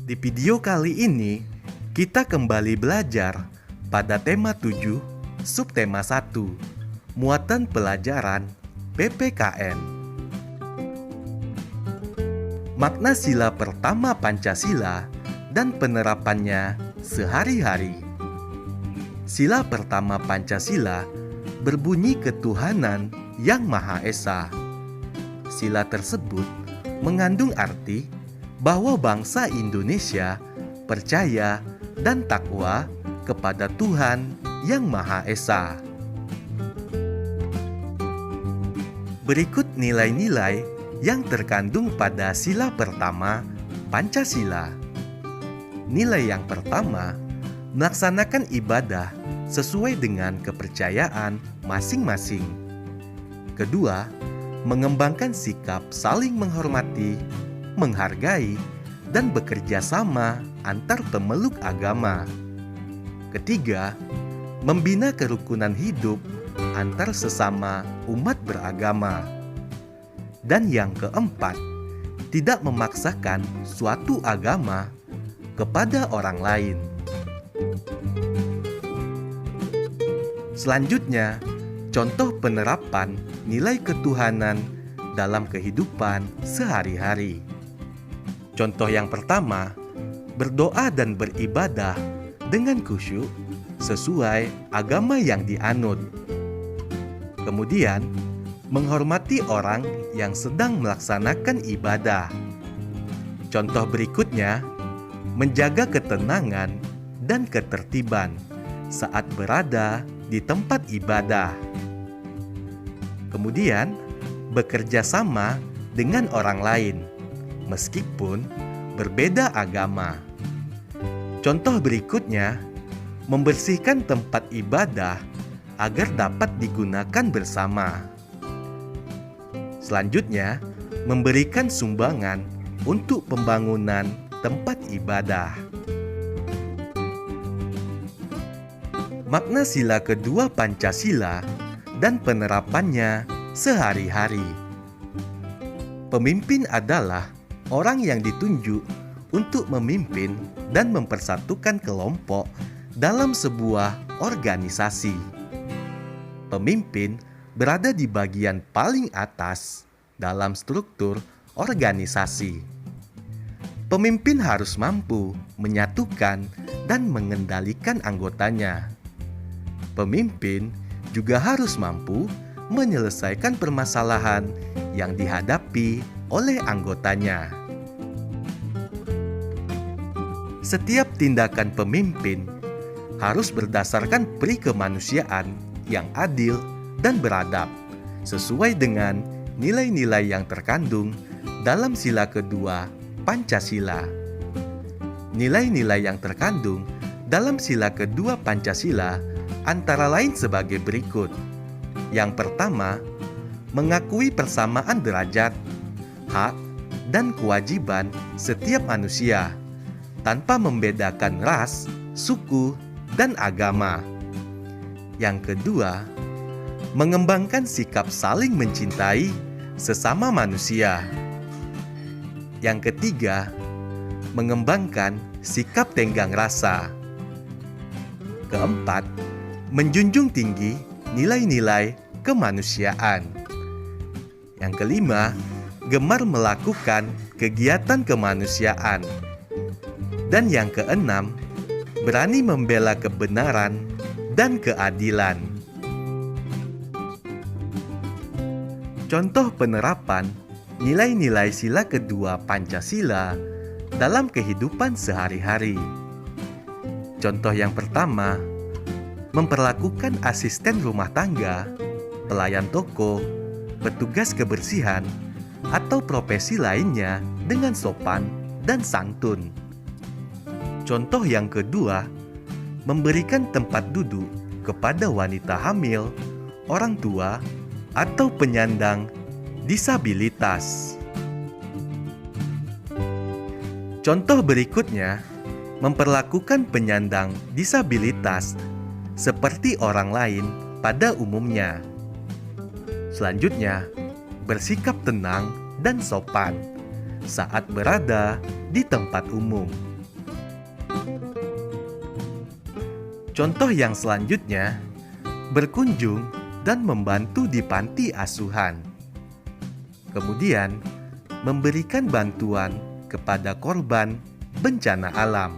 Di video kali ini, kita kembali belajar pada tema 7, subtema 1, muatan pelajaran PPKN. Makna sila pertama Pancasila dan penerapannya sehari-hari. Sila pertama Pancasila berbunyi ketuhanan yang Maha Esa. Sila tersebut mengandung arti bahwa bangsa Indonesia percaya dan takwa kepada Tuhan yang Maha Esa. Berikut nilai-nilai yang terkandung pada sila pertama Pancasila. Nilai yang pertama, melaksanakan ibadah sesuai dengan kepercayaan masing-masing. Kedua, mengembangkan sikap saling menghormati, menghargai, dan bekerja sama antar pemeluk agama. Ketiga, membina kerukunan hidup antar sesama umat beragama. Dan yang keempat, tidak memaksakan suatu agama kepada orang lain. Selanjutnya, contoh penerapan nilai ketuhanan dalam kehidupan sehari-hari. Contoh yang pertama, berdoa dan beribadah dengan khusyuk sesuai agama yang dianut. Kemudian, menghormati orang yang sedang melaksanakan ibadah. Contoh berikutnya, menjaga ketenangan dan ketertiban saat berada di tempat ibadah. Kemudian, bekerja sama dengan orang lain, meskipun berbeda agama. Contoh berikutnya, membersihkan tempat ibadah agar dapat digunakan bersama. Selanjutnya, memberikan sumbangan untuk pembangunan tempat ibadah. Makna sila kedua Pancasila dan penerapannya sehari-hari. Pemimpin adalah orang yang ditunjuk untuk memimpin dan mempersatukan kelompok dalam sebuah organisasi. Pemimpin berada di bagian paling atas dalam struktur organisasi. Pemimpin harus mampu menyatukan dan mengendalikan anggotanya. Pemimpin juga harus mampu menyelesaikan permasalahan yang dihadapi oleh anggotanya. Setiap tindakan pemimpin harus berdasarkan pri kemanusiaan yang adil dan beradab, sesuai dengan nilai-nilai yang terkandung dalam sila kedua Pancasila. Nilai-nilai yang terkandung dalam sila kedua Pancasila antara lain sebagai berikut. Yang pertama, mengakui persamaan derajat, hak, dan kewajiban setiap manusia tanpa membedakan ras, suku, dan agama. Yang kedua, mengembangkan sikap saling mencintai sesama manusia. Yang ketiga, mengembangkan sikap tenggang rasa. Keempat, menjunjung tinggi nilai-nilai kemanusiaan. Yang kelima, gemar melakukan kegiatan kemanusiaan. Dan yang keenam, berani membela kebenaran dan keadilan. Contoh penerapan nilai-nilai sila kedua Pancasila dalam kehidupan sehari-hari. Contoh yang pertama, memperlakukan asisten rumah tangga, pelayan toko, petugas kebersihan, atau profesi lainnya dengan sopan dan santun. Contoh yang kedua, memberikan tempat duduk kepada wanita hamil, orang tua, atau penyandang disabilitas. Contoh berikutnya, memperlakukan penyandang disabilitas seperti orang lain pada umumnya. Selanjutnya, bersikap tenang dan sopan saat berada di tempat umum. Contoh yang selanjutnya, berkunjung dan membantu di panti asuhan. Kemudian, memberikan bantuan kepada korban bencana alam.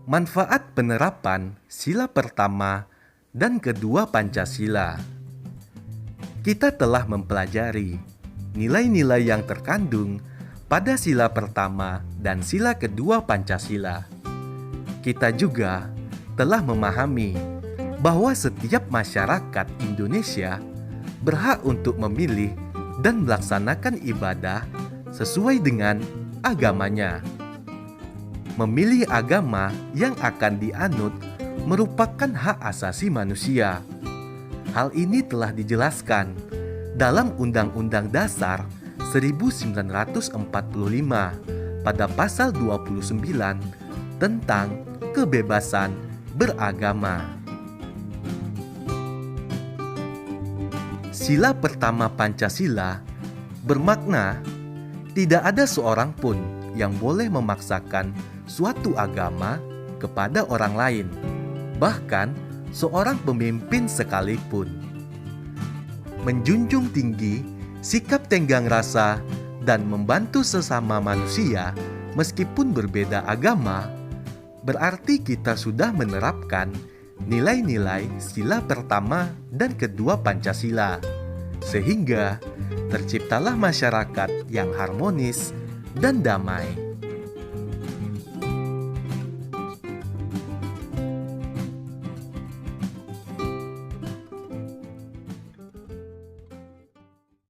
Manfaat penerapan sila pertama dan kedua Pancasila. Kita telah mempelajari nilai-nilai yang terkandung pada sila pertama dan sila kedua Pancasila. Kita juga telah memahami bahwa setiap masyarakat Indonesia berhak untuk memilih dan melaksanakan ibadah sesuai dengan agamanya. Memilih agama yang akan dianut merupakan hak asasi manusia. Hal ini telah dijelaskan dalam Undang-Undang Dasar 1945 pada pasal 29 tentang kebebasan beragama. Sila pertama Pancasila bermakna tidak ada seorang pun yang boleh memaksakan suatu agama kepada orang lain, bahkan seorang pemimpin sekalipun. Menjunjung tinggi sikap tenggang rasa dan membantu sesama manusia meskipun berbeda agama, berarti kita sudah menerapkan nilai-nilai sila pertama dan kedua Pancasila, sehingga terciptalah masyarakat yang harmonis dan damai.